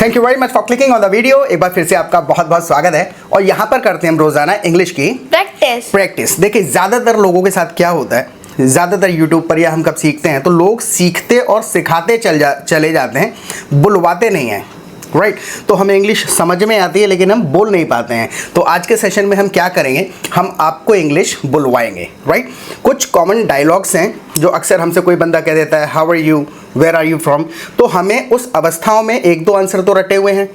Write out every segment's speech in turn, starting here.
Thank you very much for clicking on the video. एक बार फिर से आपका बहुत बहुत स्वागत है और यहाँ पर करते हैं हम रोजाना इंग्लिश की प्रैक्टिस। देखिए ज़्यादातर लोगों के साथ क्या होता है, ज़्यादातर यूट्यूब पर या हम कब सीखते हैं तो लोग सीखते और सिखाते चले जाते हैं, बुलवाते नहीं हैं। राइट तो हमें इंग्लिश समझ में आती है लेकिन हम बोल नहीं पाते हैं। तो आज के सेशन में हम क्या करेंगे, हम आपको इंग्लिश बुलवाएंगे। राइट कुछ कॉमन डायलॉग्स हैं जो अक्सर हमसे कोई बंदा कह देता है, how are you, where are you from. तो हमें उस अवस्थाओं में एक दो आंसर तो रटे हुए हैं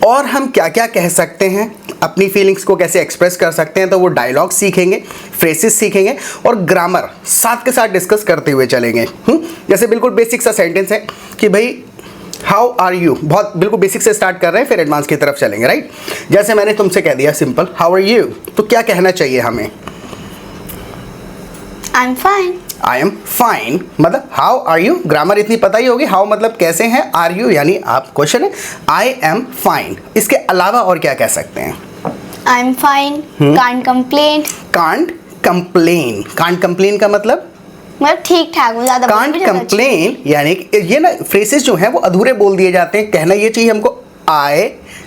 और हम क्या क्या कह सकते हैं, अपनी फीलिंग्स को कैसे एक्सप्रेस कर सकते हैं, तो वो डायलॉग सीखेंगे, फ्रेसेस सीखेंगे और ग्रामर साथ के साथ डिस्कस करते हुए चलेंगे। जैसे बिल्कुल बेसिक सा सेंटेंस है कि भाई हाउ आर यू, बहुत बिल्कुल बेसिक से स्टार्ट कर रहे हैं फिर एडवांस की तरफ चलेंगे। राइट जैसे मैंने तुमसे कह दिया सिंपल हाउ आर यू, तो क्या कहना चाहिए हमें? I am fine. I am fine मतलब हाउ आर यू, ग्रामर इतनी पता ही होगी। हाउ मतलब कैसे हैं, आर यू यानी आप क्वेश्चन है, आई एम फाइन। इसके अलावा और क्या कह सकते हैं? I am fine, can't complain. Can't complain, can't complain का मतलब ठीक ठाक हूँ, ज़्यादा कांट कंप्लेन यानी कि ये ना फ्रेसेस जो हैं वो अधूरे बोल दिए जाते हैं। कहना ये चाहिए हमको आई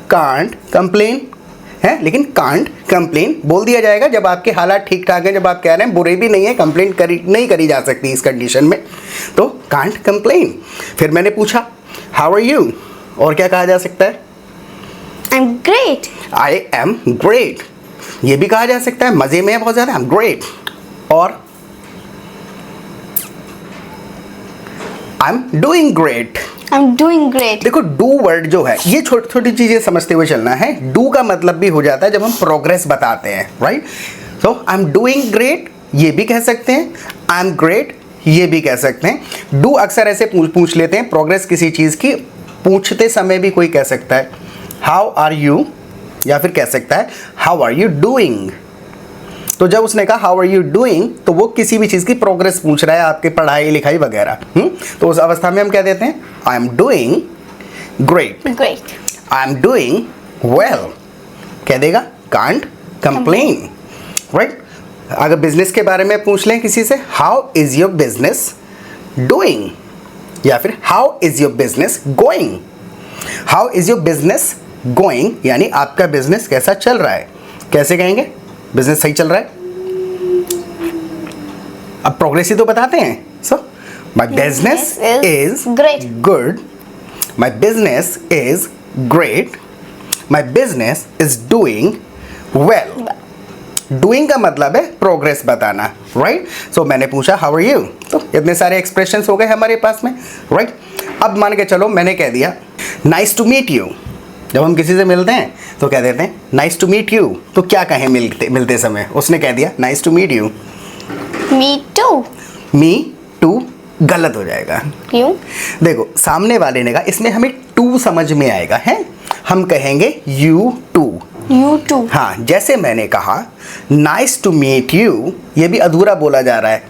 कांट कंप्लेन है, लेकिन कांट कंप्लेन बोल दिया जाएगा जब आपके हालात ठीक ठाक हैं, जब आप कह रहे हैं बुरे भी नहीं है, कंप्लेन नहीं करी जा सकती इस कंडीशन में, तो कांट कंप्लेन। फिर मैंने पूछा हाउ आर यू, और क्या कहा जा सकता है? आई am great. I am great ये भी कहा जा सकता है, मजे में है बहुत ज़्यादा, आई एम ग्रेट। और I am doing great. I am doing great. देखो डू वर्ड जो है ये छोटी छोटी चीजें समझते हुए चलना है। डू का मतलब भी हो जाता है जब हम प्रोग्रेस बताते हैं। राइट तो आई एम डूइंग ग्रेट ये भी कह सकते हैं, आई एम ग्रेट ये भी कह सकते हैं। डू अक्सर ऐसे पूछ लेते हैं, प्रोग्रेस किसी चीज की पूछते समय भी कोई कह सकता है हाउ आर यू, या फिर कह सकता है हाउ आर यू डूइंग। तो जब उसने कहा हाउ आर यू डूइंग तो वो किसी भी चीज़ की प्रोग्रेस पूछ रहा है, आपके पढ़ाई लिखाई वगैरह। तो उस अवस्था में हम क्या देते हैं? I am doing great, I am doing well कह देगा, कांट कंप्लेन। राइट अगर बिजनेस के बारे में पूछ लें किसी से, how is your business doing, या फिर how is your business going. How is your business going यानी आपका बिजनेस कैसा चल रहा है, कैसे कहेंगे? बिजनेस सही चल रहा है। अब प्रोग्रेस ही तो बताते हैं। So my business is good, my business is great, my business is doing well. Doing का मतलब है प्रोग्रेस बताना। राइट सो मैंने पूछा हाउ आर यू, तो इतने सारे एक्सप्रेशंस हो गए हमारे पास में। राइट अब मान के चलो मैंने कह दिया नाइस टू मीट यू। जब हम किसी से मिलते हैं तो क्या देते हैं? Nice to meet you. तो क्या कहें मिलते समय? उसने कह दिया nice to meet you. Me too. Me too गलत हो जाएगा। क्यों? देखो सामने वाले ने कहा, इसमें हमें टू समझ में आएगा है, हम कहेंगे यू टू। यू टू हाँ जैसे मैंने कहा नाइस टू मीट यू, ये भी अधूरा बोला जा रहा है,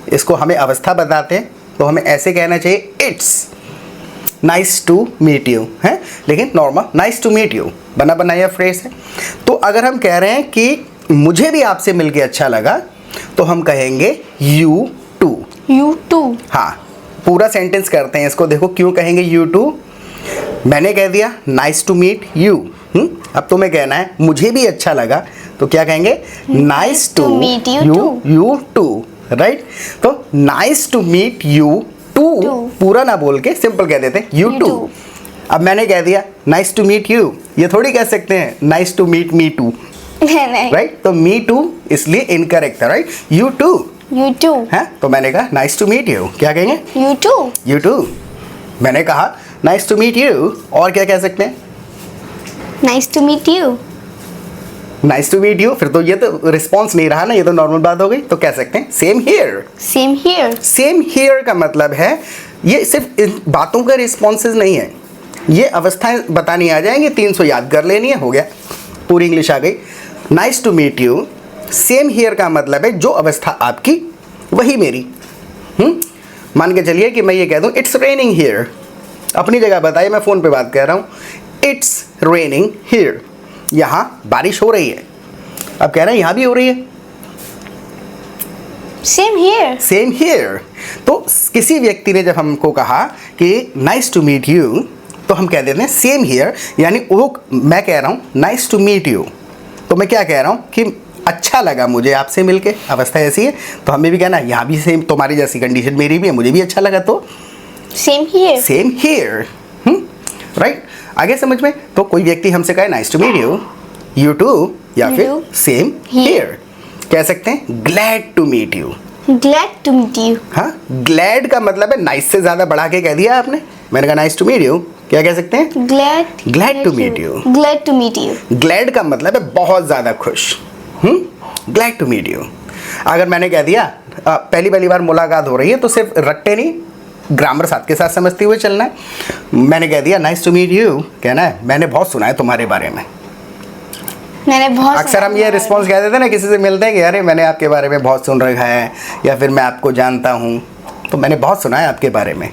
इसको हमें अवस्था बताते हैं तो हमें ऐसे कहना चाहिए it's nice to meet you है, लेकिन normal nice to meet you बना बनाया फ्रेज है। तो अगर हम कह रहे हैं कि मुझे भी आपसे मिलके अच्छा लगा तो हम कहेंगे यू टू। यू टू हाँ पूरा सेंटेंस करते हैं इसको। देखो क्यों कहेंगे यू टू? मैंने कह दिया नाइस टू मीट यू, अब तुम्हें कहना है मुझे भी अच्छा लगा, तो क्या कहेंगे? Nice to meet you too. Right तो nice to meet you too पूरा ना बोल के सिंपल कह देते हैं यू टू। अब मैंने कह दिया नाइस टू मीट यू, ये थोड़ी कह सकते हैं nice to meet me too. Right तो मी टू इसलिए इनकरेक्ट है। राइट यू टू है, तो मैंने कहा नाइस टू मीट यू, क्या कहेंगे? You too. मैंने कहा नाइस टू मीट यू, और क्या कह सकते हैं? Nice to meet you. Nice to meet you, फिर तो ये तो रिस्पॉन्स नहीं रहा ना, ये तो नॉर्मल बात हो गई। तो कह सकते हैं same here. Same here. Same here का मतलब है ये सिर्फ इन बातों का रिस्पॉन्सेज नहीं है, ये अवस्थाएं बतानी आ जाएंगी, 300 याद कर लेनी है, हो गया, पूरी इंग्लिश आ गई। Nice to meet you, same here का मतलब है जो अवस्था आपकी वही मेरी। मान के चलिए कि मैं ये कह दूं इट्स रेनिंग हियर, अपनी जगह बताइए, मैं फ़ोन पे बात कर रहा हूँ, इट्स रेनिंग हियर, यहाँ बारिश हो रही है। अब कह रहे हैं यहाँ भी हो रही है, सेम हियर। तो किसी व्यक्ति ने जब हमको कहा कि नाइस टू मीट यू, तो हम कह देते हैं सेम हियर, यानी वो मैं कह रहा हूँ नाइस टू मीट यू, तो मैं क्या कह रहा हूँ कि अच्छा लगा मुझे आपसे मिलके, अवस्था ऐसी है, तो हमें भी कहना यहाँ भी सेम तुम्हारी जैसी कंडीशन मेरी भी है, मुझे भी अच्छा लगा, तो Same here. Same here, right. आगे समझ में, तो कोई व्यक्ति हमसे कहे nice to meet you, you too, या You फिर too. सेम हियर, कह सकते हैं glad to meet you. Glad to meet you. हाँ, ग्लैड का मतलब है नाइस से ज्यादा बढ़ा के कह दिया आपने, मैंने कहा नाइस टू मीट यू, क्या कह सकते हैं? Glad to meet you. Glad to meet you. Glad का मतलब है बहुत ज्यादा खुश, ग्लैड टू मीट यू। अगर मैंने कह दिया पहली बार मुलाकात हो रही है, तो सिर्फ रट्टे नहीं, ग्रामर साथ के साथ समझते हुए चलना है। मैंने कह दिया नाइस टू मीट यू, कहना है मैंने बहुत सुना है तुम्हारे बारे में। मैंने बहुत अक्सर हम ये रिस्पॉन्स कह देते हैं ना, किसी से मिलते हैं कि अरे मैंने आपके बारे में बहुत सुन रखा है, या फिर मैं आपको जानता हूँ, तो मैंने बहुत सुना है आपके बारे में,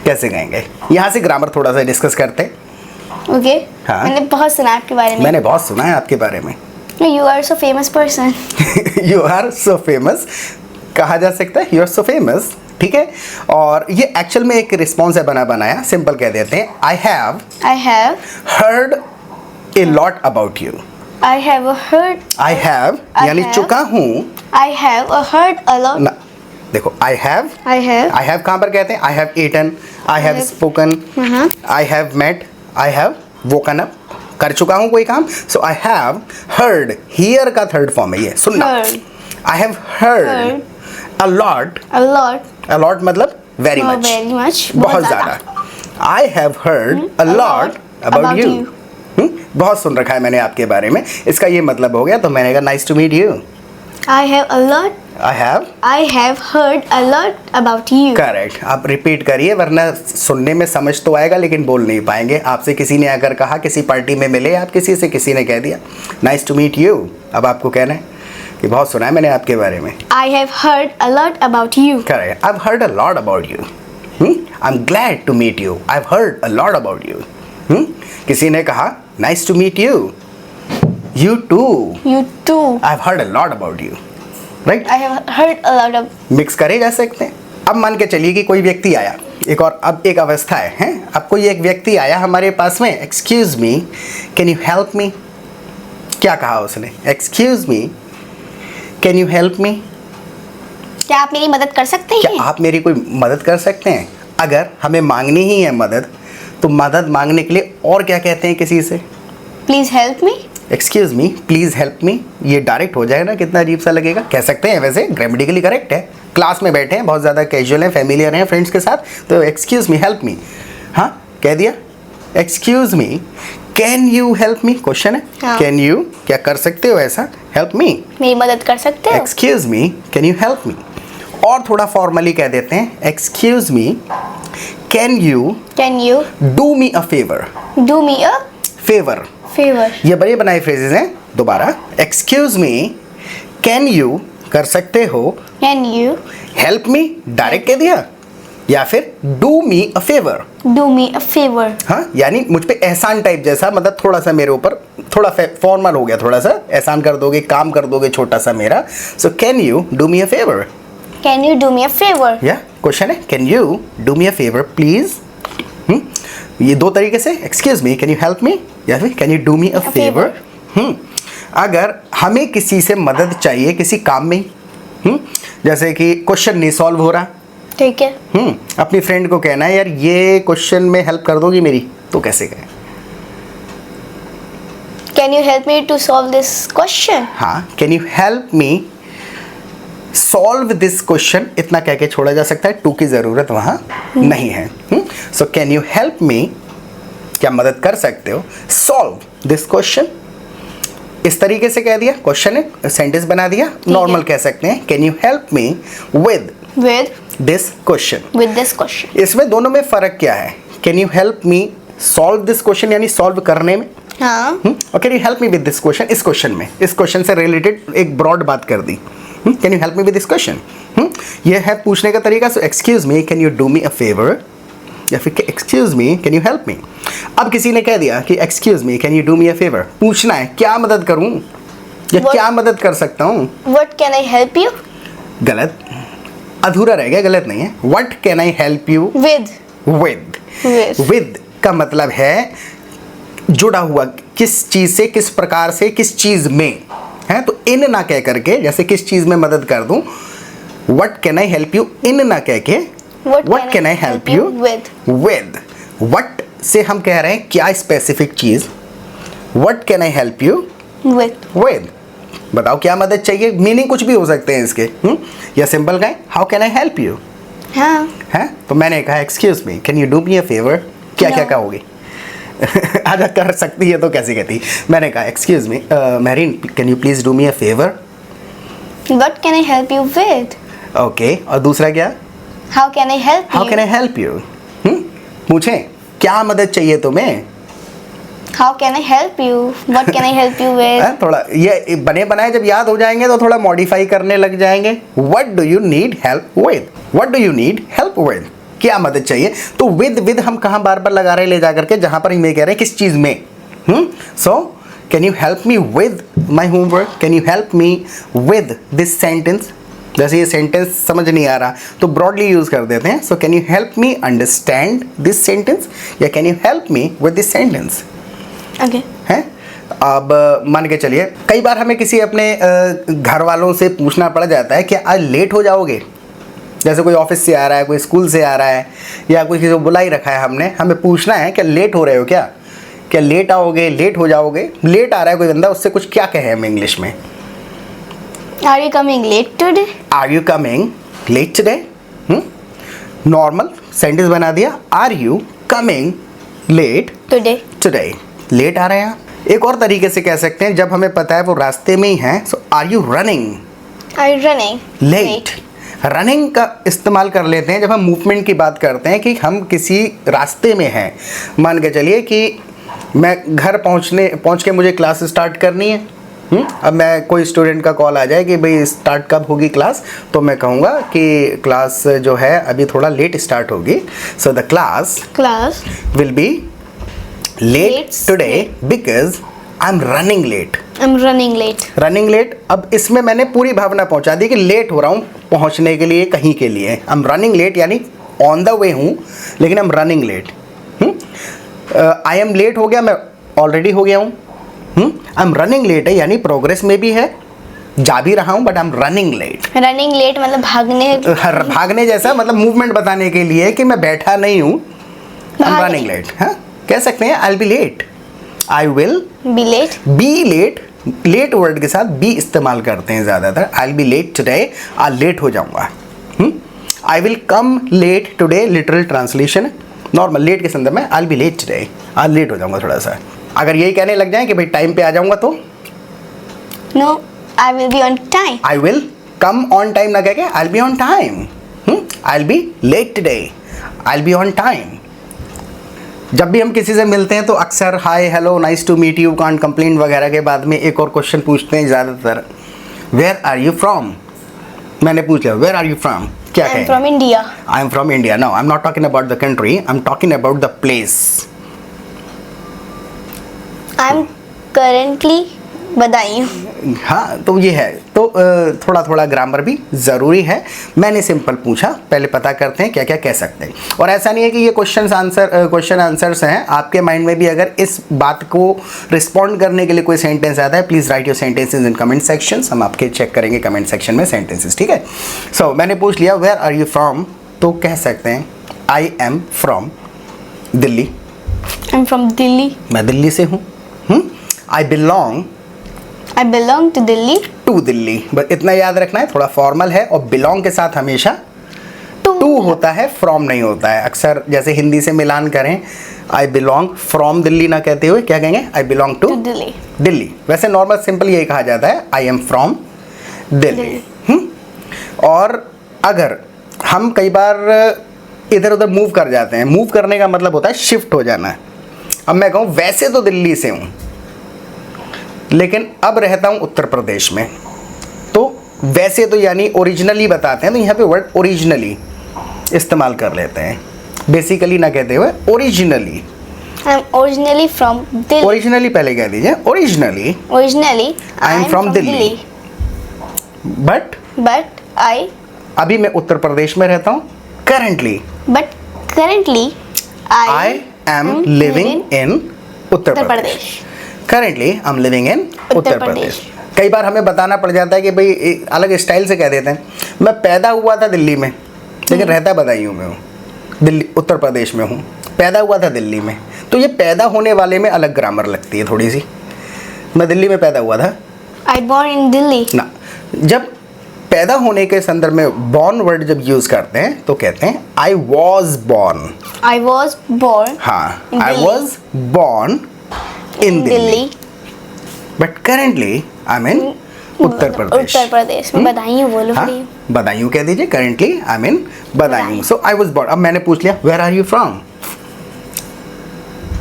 कैसे कहेंगे? यहाँ से ग्रामर थोड़ा सा डिस्कस करते हैं। ओके। हाँ। मैंने बहुत सुना आपके बारे में। मैंने बहुत सुना है आपके बारे में। You are so famous person. You are so famous कहा जा सकता है, यू आर सो फेमस, ठीक है। और ये एक्चुअल में एक रिस्पॉन्स है बना बनाया, सिंपल कह देते हैं I have heard a lot about you. I have heard. I have यानी have- चुका हूँ I have heard a lot. ना, देखो आई हैव कहाँ पर कहते हैं? I have eaten, I have spoken, I have met, I have woken up, कर चुका हूँ कोई काम। So I have heard, hear का थर्ड फॉर्म है ये, सुनना। Heard. आई हैव हर्ड अ लॉट, अ लॉट। अ लॉट मतलब वेरी मच, वेरी मच। बहुत ज़्यादा। I have heard a lot about you, बहुत सुन रखा है मैंने आपके बारे में, इसका ये मतलब हो गया। तो मैंने कहा nice to meet you. I have a lot. I have heard a lot about you. Correct. आप रिपीट करिए, वरना सुनने में समझ तो आएगा लेकिन बोल नहीं पाएंगे। आपसे किसी ने अगर कहा, किसी पार्टी में मिले आप किसी से, किसी ने कह दिया नाइस टू मीट यू, अब आपको कहना है कि बहुत सुना है मैंने आपके बारे में। I have heard a lot about you. Correct. I have heard a lot about you. I am glad to meet you. I have heard a lot about you. किसी ने कहा nice to meet you, you too, you too. I have heard a lot about you, right. I have heard a lot of. Mix करे जा सकते हैं। अब मान के चलिए कि कोई व्यक्ति आया, एक और अब एक अवस्था है, हैं? अब कोई एक व्यक्ति आया हमारे पास में, excuse me can you help मी। क्या कहा उसने? Excuse me can you help मी, क्या आप मेरी मदद कर सकते हैं? क्या आप मेरी कोई मदद कर सकते हैं? अगर हमें मांगनी ही है मदद, तो मदद मांगने के लिए और क्या कहते हैं किसी से? Please help me. Excuse me please help me, ये डायरेक्ट हो जाएगा ना, कितना अजीब सा लगेगा। कह सकते हैं, वैसे ग्रामेटिकली करेक्ट है। क्लास में बैठे हैं, बहुत ज़्यादा कैजुअल हैं, फैमिलियर हैं फ्रेंड्स के साथ, तो एक्सक्यूज मी हेल्प मी, हाँ कह दिया। Excuse me can you help me, question है। हाँ। कैन यू, क्या कर सकते हो ऐसा? हेल्प मी, मेरी मदद कर सकते हो? Excuse me can you help मी। और थोड़ा फॉर्मली कह देते हैं, excuse me can you do me a favour. Do me a favour, favour. ये बड़े बनाए फ्रेजेस हैं। दोबारा, एक्सक्यूज मी कैन यू, कर सकते हो, can you help me direct कह दिया, या फिर do me a favour, do me a favour. हाँ यानी मुझ पे एहसान टाइप जैसा, मतलब थोड़ा सा मेरे ऊपर थोड़ा फॉर्मल हो गया, थोड़ा सा एहसान कर दोगे, काम कर दोगे छोटा सा मेरा। सो can you do me a favour, can you do me a favour. या क्वेश्चन है can you do me a favour please. ये दो तरीके से, excuse me can you help मी, या फिर can you do me a favour. अगर हमें किसी से मदद चाहिए किसी काम में, जैसे कि क्वेश्चन नहीं सॉल्व हो रहा, ठीक है। अपनी फ्रेंड को कहना है यार ये क्वेश्चन में हेल्प कर दोगी मेरी, तो कैसे कहें? Can you help me to solve this question. हाँ, can you help me solve this question, इतना कह के छोड़ा जा सकता है, टू की ज़रूरत वहाँ नहीं है। सो कैन यू हेल्प मी, क्या मदद कर सकते हो, सॉल्व दिस क्वेश्चन, इस तरीके से कह दिया, क्वेश्चन है, सेंटेंस बना दिया। नॉर्मल कह सकते हैं can you help me with this question. With this question. इसमें दोनों में फ़र्क क्या है? Can you help me solve this question यानी सॉल्व करने में, हाँ। और can you help me with this question इस क्वेश्चन में, इस क्वेश्चन से रिलेटेड एक ब्रॉड बात कर दी। Can you help me with this question, ये है पूछने का तरीका। So excuse me can you do me a favour, या फिर excuse me can you help मी। अब किसी ने कह दिया कि excuse me can you do me a favour, पूछना है क्या मदद करूं या क्या मदद कर सकता हूं। What can I help you. गलत, अधूरा रह गया, गलत नहीं है। What can I help you with. With का मतलब है जुड़ा हुआ, किस चीज़ से, किस प्रकार से, किस चीज़ में है। तो इन ना कह करके, जैसे किस चीज़ में मदद कर दूं, what can I help you in ना कह के what can I help you with. What से हम कह रहे हैं क्या specific cheese, what can I help you with. बताओ क्या मदद चाहिए, मीनिंग कुछ भी हो सकते हैं इसके। या सिंपल कहें how can I help you. हाँ है तो मैंने कहा excuse me can you do me a favour. क्या क्या No. कहोगी? अगर कर सकती है तो कैसे कहती। मैंने कहा excuse me marine can you please do me a favour. What can I help you with? Okay, और दूसरा क्या, How can I help how you? Can I help you. पूछें क्या मदद चाहिए तुम्हें। How can I help you? What can I help you with? थोड़ा ये बने बनाए जब याद हो जाएंगे तो थोड़ा मॉडिफाई करने लग जाएंगे। What do you need help with, what do you need help with, क्या मदद चाहिए। तो विद हम कहाँ बार बार लगा रहे हैं ले जा करके, जहां पर हम ये कह रहे हैं किस चीज में। सो can you help me with my homework, can you help me with this sentence. जैसे ये सेंटेंस समझ नहीं आ रहा तो ब्रॉडली यूज कर देते हैं। So can you help me understand this sentence, या can you help me with this sentence. Okay. है अब मान के चलिए कई बार हमें किसी अपने घर वालों से पूछना पड़ जाता है कि आज लेट हो जाओगे। जैसे कोई ऑफिस से आ रहा है, कोई स्कूल से आ रहा है, या कोई किसी को बुला ही रखा है हमने, हमें पूछना है कि लेट हो रहे हो क्या, क्या लेट आओगे, लेट हो जाओगे। लेट आ रहा है कोई बंदा, उससे कुछ क्या कहें हम इंग्लिश में। Are you coming late today? Are you coming late today. Normal sentence बना दिया, are you coming late Today. Today, late आ रहे हैं। एक और तरीके से कह सकते हैं जब हमें पता है वो रास्ते में ही है, so are you running Are you running? Late. Running का इस्तेमाल कर लेते हैं जब हम मूवमेंट की बात करते हैं कि हम किसी रास्ते में हैं। मान के चलिए कि मैं घर पहुंच के मुझे क्लास स्टार्ट करनी है। अब मैं कोई स्टूडेंट का कॉल आ जाए कि भाई स्टार्ट कब होगी क्लास, तो मैं कहूँगा कि क्लास जो है अभी थोड़ा लेट स्टार्ट होगी। So the class Class. Will be late Late. Today because I am running late. I'm running late. Running late, अब इसमें मैंने पूरी भावना पहुंचा दी कि लेट हो रहा हूँ पहुंचने के लिए, कहीं के लिए। आई एम रनिंग लेट यानी ऑन द वे हूँ, लेकिन I am running late. I am late हो गया, मैं ऑलरेडी हो गया हूँ। आई एम रनिंग लेट है यानी प्रोग्रेस में भी है, जा भी रहा हूँ, but I am running late. Running late मतलब भागने. भागने जैसा, मतलब मूवमेंट बताने के लिए कि मैं बैठा नहीं हूँ। आई एम भागने. Running late. हाँ कह सकते हैं I will be late, I will Be late. Be late. Late word के साथ बी इस्तेमाल करते हैं ज़्यादातर। I will be late today, आज लेट हो जाऊंगा। I will come late today literal translation है। नॉर्मल लेट के संदर्भ में I will be late today, आज लेट हो जाऊंगा थोड़ा सा। अगर यही कहने लग जाए कि भाई टाइम पे आ जाऊंगा तो No, I will be on time. I will come on time ना कह के I will be on time. I will be late today, I will be on time. जब भी हम किसी से मिलते हैं तो अक्सर hi hello nice to meet you can't complain वगैरह के बाद में एक और क्वेश्चन पूछते हैं ज़्यादातर, वेयर आर यू फ्रॉम। मैंने पूछ लिया वेयर आर यू फ्रॉम, क्या I'm कहें। from India. I am from India. No I am not talking about the country, I am talking about the place. I'm currently Badaun. हाँ तो ये है, तो थोड़ा थोड़ा ग्रामर भी ज़रूरी है। मैंने सिंपल पूछा, पहले पता करते हैं क्या क्या कह सकते हैं। और ऐसा नहीं है कि ये क्वेश्चन आंसर्स हैं। आपके माइंड में भी अगर इस बात को रिस्पॉन्ड करने के लिए कोई सेंटेंस आता है, please write your sentences in comment sections. हम आपके चेक करेंगे कमेंट सेक्शन में सेंटेंसेस, ठीक है। सो मैंने पूछ लिया वेयर आर यू फ्रॉम, तो कह सकते हैं I am from Delhi. I'm from Delhi. मैं दिल्ली से हूँ। I belong I belong to Delhi. To Delhi. बस इतना याद रखना है, थोड़ा फॉर्मल है। और बिलोंग के साथ हमेशा टू होता है, फ्रॉम नहीं होता है। अक्सर जैसे हिंदी से मिलान करें, आई बिलोंग फ्रॉम दिल्ली ना कहते हुए क्या कहेंगे, I belong to To Delhi. Delhi. वैसे नॉर्मल सिंपल यही कहा जाता है, आई एम फ्रॉम दिल्ली। और अगर हम कई बार इधर उधर मूव कर जाते हैं, मूव करने का मतलब होता है शिफ्ट हो जाना। अब मैं कहूँ वैसे तो दिल्ली से हूँ लेकिन अब रहता हूँ उत्तर प्रदेश में, तो वैसे तो यानी ओरिजिनली बताते हैं, तो यहाँ पे वर्ड ओरिजिनली इस्तेमाल कर लेते हैं। बेसिकली ना कहते हुए originally. I'm originally from Delhi. Originally पहले कह दीजिए, originally Originally, I am from Delhi. But But अभी मैं उत्तर प्रदेश में रहता हूँ। Currently currently, I I am living in Uttar Uttar Pradesh. Pradesh. Currently I am living in Uttar Pradesh. Pradesh. कई बार हमें बताना पड़ जाता है कि भाई अलग स्टाइल से कह देते हैं, मैं पैदा हुआ था दिल्ली में लेकिन रहता बदायूं में हूँ, दिल्ली उत्तर प्रदेश में हूँ, पैदा हुआ था दिल्ली में। तो ये पैदा होने वाले में अलग ग्रामर लगती है थोड़ी सी। मैं दिल्ली में पैदा हुआ था I born in Delhi. ना, जब पैदा होने के संदर्भ में बॉर्न वर्ड जब यूज करते हैं तो कहते हैं I was born. I was born हाँ, in I Delhi. Was born in Delhi, Delhi. But currently I am in Uttar Pradesh. Uttar Pradesh में बधाई बोलो हाँ, फ्री। बदायूं कह दीजिए। Currently I am in Badaun. So I was born. अब मैंने पूछ लिया वेयर आर यू फ्रॉम,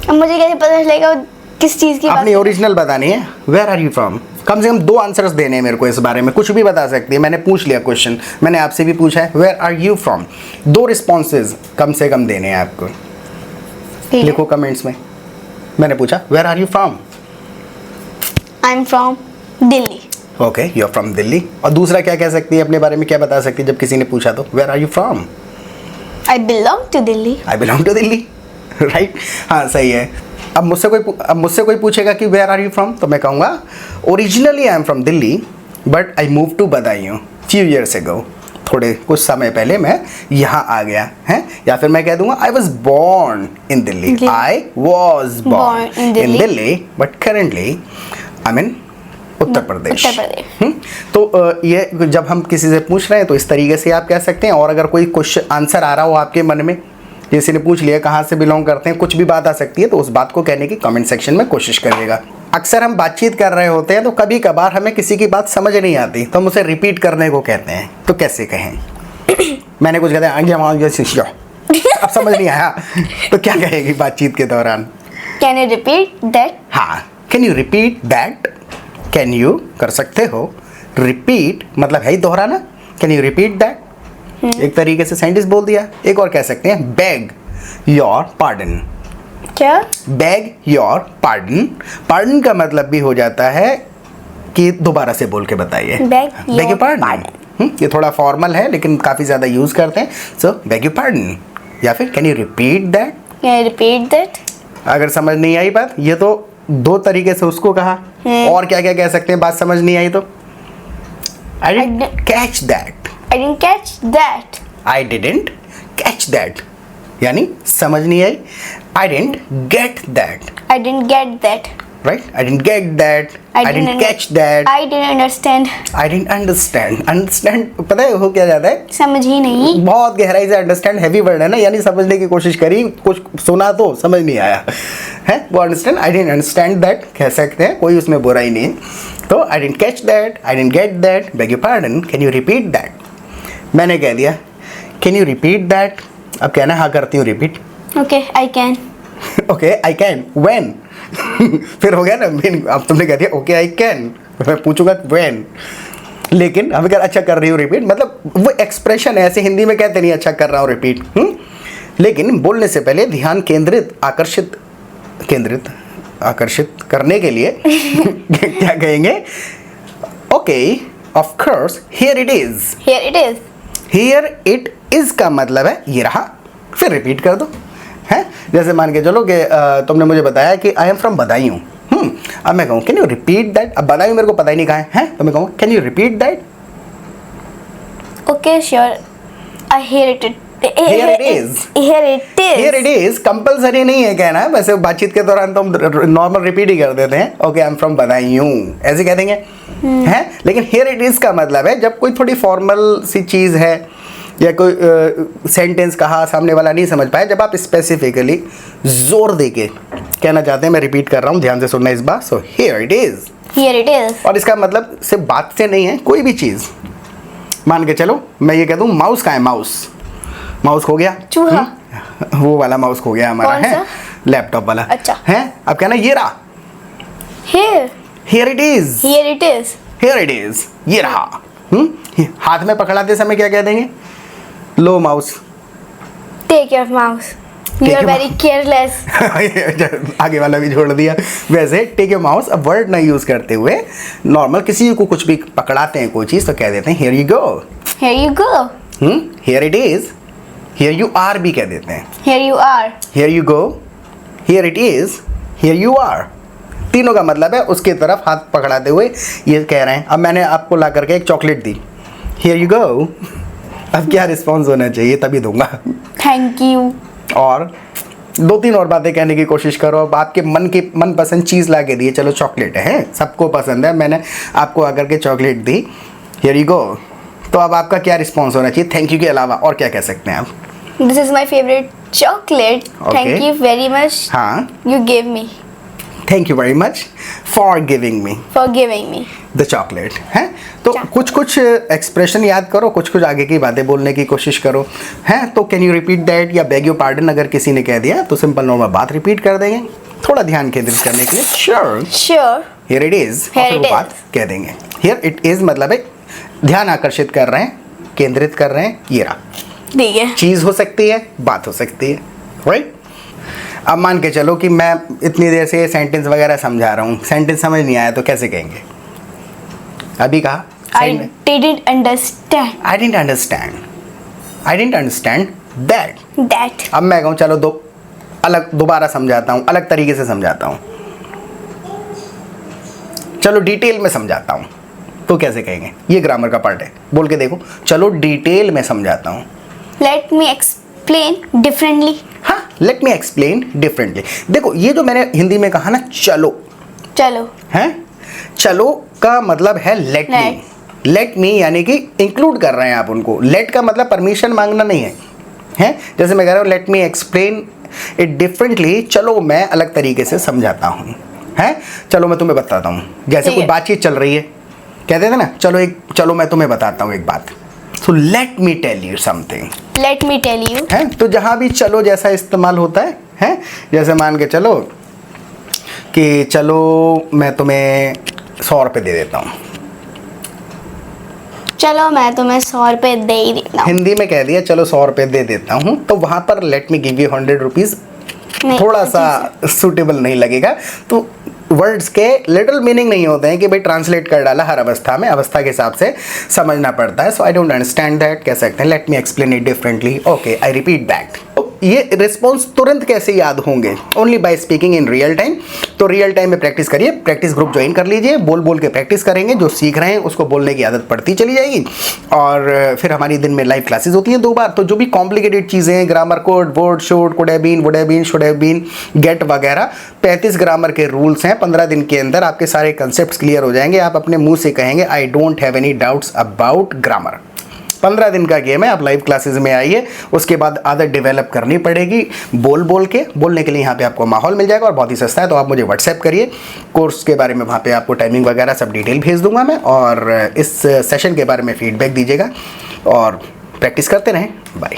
अब मुझे कैसे पता चलेगा वो किस चीज की बात अपनी ओरिजिनल बतानी है। वेयर आर यू फ्रॉम, कम से कम 2 आंसर्स देने हैं मेरे को इस बारे में, कुछ भी बता सकती है। मैंने पूछ लिया क्वेश्चन, मैंने आपसे भी पूछा है where are you from, 2 responses कम से कम देने हैं आपको। ठीक है। लिखो कमेंट्स में। मैंने पूछा where are you from, I am from Delhi. Okay you are from Delhi. और दूसरा क्या कह सकती है अपने बारे में, क्या बता सकती है जब किसी ने पूछा तो where are you from, I belong to Delhi. I belong to Delhi. Right, हाँ सही है। अब मुझसे कोई पूछेगा कि वेयर आर यू फ्रॉम, तो मैं कहूँगा originally I am from Delhi but I move to Badaun few years ago, थोड़े कुछ समय पहले मैं यहाँ आ गया है। या फिर मैं कह दूंगा I was born in Delhi, I was born in Delhi but currently I am in Uttar Pradesh. Uttar Pradesh. तो ये जब हम किसी से पूछ रहे हैं तो इस तरीके से आप कह सकते हैं। और अगर कोई क्वेश्चन आंसर आ रहा हो आपके मन में, किसी ने पूछ लिया कहाँ से बिलोंग करते हैं, कुछ भी बात आ सकती है, तो उस बात को कहने की कमेंट सेक्शन में कोशिश करिएगा। अक्सर हम बातचीत कर रहे होते हैं तो कभी कभार हमें किसी की बात समझ नहीं आती तो हम उसे रिपीट करने को कहते हैं। तो कैसे कहें? मैंने कुछ कहते हैं अब समझ नहीं आया तो क्या कहेगी बातचीत के दौरान? Can you repeat that? हाँ, can you repeat that, can you कर सकते हो, रिपीट मतलब है ही दोहराना। कैन यू रिपीट दैट एक तरीके से साइंटिस्ट बोल दिया। एक और कह सकते हैं बेग योर पार्डन, क्या? Bag your pardon. पार्डन का मतलब भी हो जाता है कि दोबारा से बोल के बताइए। Beg your pardon. ये थोड़ा फॉर्मल है लेकिन काफ़ी ज़्यादा यूज़ करते हैं। सो बेग योर पार्डन या फिर can you repeat that. Can you repeat that? अगर समझ नहीं आई बात, ये तो 2 तरीके से उसको कहा। और क्या क्या कह सकते हैं बात समझ नहीं आई तो? I didn't catch that, I didn't catch that. I didn't catch that यानी समझ नहीं आई। I didn't get that, I didn't get that. Right, I didn't get that, I didn't catch that, I didn't understand. I didn't understand. Understand पता है हो क्या जाता है? समझ ही नहीं। बहुत गहराई से अंडरस्टैंड हैवी वर्ड है ना, यानी समझने की कोशिश करी, कुछ सुना तो समझ नहीं आया है वो understand. I didn't understand that कह सकते हैं, कोई उसमें बुराई नहीं है। तो I didn't catch that, I didn't get that, bag your pardon, can you repeat that. मैंने कह दिया कैन यू रिपीट दैट। अब कहना हाँ करती हूँ repeat. Okay, I can. Okay I can when फिर हो गया ना mean, अब तुमने कह दिया ओके आई कैन, मैं पूछूंगा व्हेन। लेकिन अब अगर अच्छा कर रही हूँ रिपीट, मतलब वो एक्सप्रेशन है, ऐसे हिंदी में कहते नहीं अच्छा कर रहा हूँ रिपीट। लेकिन बोलने से पहले ध्यान केंद्रित आकर्षित करने के लिए क्या कहेंगे? Okay of course here it is. Here it is. Here it is का मतलब है ये रहा, फिर रिपीट कर दो है। जैसे मान के चलो कि तुमने मुझे बताया कि आई एम फ्रॉम बदायूं। अब मैं कहूँ कैन यू रिपीट दैट। अब बदायूं मेरे को पता ही नहीं कहाँ है, तो मैं कहूँ can you repeat that. Okay, sure. I hear it. Here it is. Here it is. Here it is compulsory नहीं है कहना, वैसे बातचीत के दौरान तो हम नॉर्मल रिपीट ही कर देते हैं। Okay I am from Badaun ऐसे कह देंगे हैं। लेकिन हियर इट इज का मतलब है जब कोई थोड़ी फॉर्मल सी चीज़ है या कोई सेंटेंस कहा सामने वाला नहीं समझ पाया, जब आप स्पेसिफिकली जोर दे के कहना चाहते हैं। मैं रिपीट कर रहा हूँ, ध्यान से सुनना इस बार। So here it is. Here it is. और इसका मतलब सिर्फ बात से नहीं है, कोई भी चीज़ मान के चलो मैं ये कह दूँ माउस का है, माउस खो गया, चूहा। वो वाला माउस खो गया हमारा कौन है, सा? लैपटॉप वाला। अच्छा। है, अब कहना ये रहा। Here. Here it is, Here it is. Here it is, ये रहा। हाथ में पकड़ाते समय क्या कह देंगे? लो mouse. Take your mouse. You Take are your very careless. आगे वाला भी छोड़ दिया। वैसे टेक योर माउस अब वर्ड ना यूज करते हुए नॉर्मल किसी को कुछ भी पकड़ाते हैं कोई चीज़ तो कह देते हैं here you go. Here you go. Here it is, here you are भी कह देते हैं। Here you are. Here you go, here it is, here you are. तीनों का मतलब है उसकी तरफ हाथ पकड़ाते हुए ये कह रहे हैं। अब मैंने आपको ला करके एक चॉकलेट दी, हियर यू गो। अब क्या रिस्पॉन्स होना चाहिए तभी दूंगा। Thank you. और 2-3 और बातें कहने की कोशिश करो। अब आपके मनपसंद चीज़ ला के दी, चलो चॉकलेट है, सबको पसंद है, मैंने आपको आकर के चॉकलेट दी, हियर यू गो। तो अब आपका क्या रिस्पॉन्स होना चाहिए थैंक यू के अलावा, और क्या कह सकते हैं आप? This is my favourite chocolate, thank you very much, हाँ, you give me, thank you very much for giving me for giving me the chocolate है। तो कुछ एक्सप्रेशन याद करो, कुछ आगे की बातें बोलने की कोशिश करो, हैं? तो कैन यू रिपीट दैट या बेग यू पार्डन अगर किसी ने कह दिया तो सिंपल नॉर्मल बात रिपीट कर देंगे, थोड़ा ध्यान केंद्रित करने के लिए। Sure, sure, here it is, और फिर वो बात कह देंगे। हियर इट इज मतलब है ध्यान आकर्षित कर रहे हैं, केंद्रित कर रहे हैं, ये रहा। ठीक है। चीज़ हो सकती है, बात हो सकती है, राइट? अब मान के चलो कि मैं इतनी देर से सेंटेंस वगैरह समझा रहा हूँ, सेंटेंस समझ नहीं आया तो कैसे कहेंगे? अभी कहा I didn't understand I didn't understand, I didn't understand that. that. अब मैं कहूँ चलो दोबारा समझाता हूँ, अलग तरीके से समझाता हूँ, चलो डिटेल में समझाता हूँ, तो कैसे कहेंगे? ये ग्रामर का पार्ट है, बोल के देखो, चलो डिटेल में समझाता हूँ। Let me explain differently. हाँ, लेट मी एक्सप्लेन डिफरेंटली। देखो ये जो मैंने हिंदी में कहा ना चलो, चलो, हैं? चलो का मतलब है लेट मी। लेट मी यानी कि इंक्लूड कर रहे हैं आप उनको। लेट का मतलब परमिशन मांगना नहीं है, हैं? जैसे मैं कह रहा हूँ let me explain it differently, चलो मैं अलग तरीके से समझाता हूँ, हैं? चलो मैं तुम्हें बताता हूँ। जैसे कोई बातचीत चल रही है, कहते थे ना चलो मैं तुम्हें बताता हूँ एक बात। So let me tell you something, let me tell you. है? तो जहाँ भी चलो जैसा इस्तेमाल होता है, हैं? जैसे मान के चलो कि चलो मैं तुम्हें 100 रुपये दे देता हूँ, चलो मैं तुम्हें 100 रुपए दे ही देता हूँ। हिंदी में कह दिया चलो 100 रुपये दे देता हूँ, तो वहाँ पर let me give you 100 rupees नहीं, थोड़ा सा सूटेबल नहीं लगेगा। तो वर्ड्स के लिटिल मीनिंग नहीं होते हैं कि भाई ट्रांसलेट कर डाला हर अवस्था में, अवस्था के हिसाब से समझना पड़ता है। सो आई डोंट अंडरस्टैंड दैट कह सकते हैं, let me explain it differently, okay I repeat that. ये रिस्पॉन्स तुरंत कैसे याद होंगे? Only by speaking in real time. तो रियल टाइम में प्रैक्टिस करिए, प्रैक्टिस ग्रुप ज्वाइन कर लीजिए, बोल के प्रैक्टिस करेंगे, जो सीख रहे हैं उसको बोलने की आदत पड़ती चली जाएगी। और फिर हमारी दिन में लाइव क्लासेस होती हैं 2 बार, तो जो भी कॉम्प्लिकेटेड चीज़ें हैं, grammar could, would, should, could have been, would have been, should have been, get वगैरह 35 ग्रामर के रूल्स हैं। 15 दिन के अंदर आपके सारे कंसेप्ट क्लियर हो जाएंगे, आप अपने मुंह से कहेंगे I don't have any doubts about grammar. 15 दिन का गेम है, आप लाइव क्लासेस में आइए, उसके बाद आदत डेवलप करनी पड़ेगी बोलने के लिए यहाँ पे आपको माहौल मिल जाएगा और बहुत ही सस्ता है। तो आप मुझे व्हाट्सएप करिए, कोर्स के बारे में वहाँ पे आपको टाइमिंग वगैरह सब डिटेल भेज दूंगा मैं, और इस सेशन के बारे में फीडबैक दीजिएगा और प्रैक्टिस करते रहें। बाय।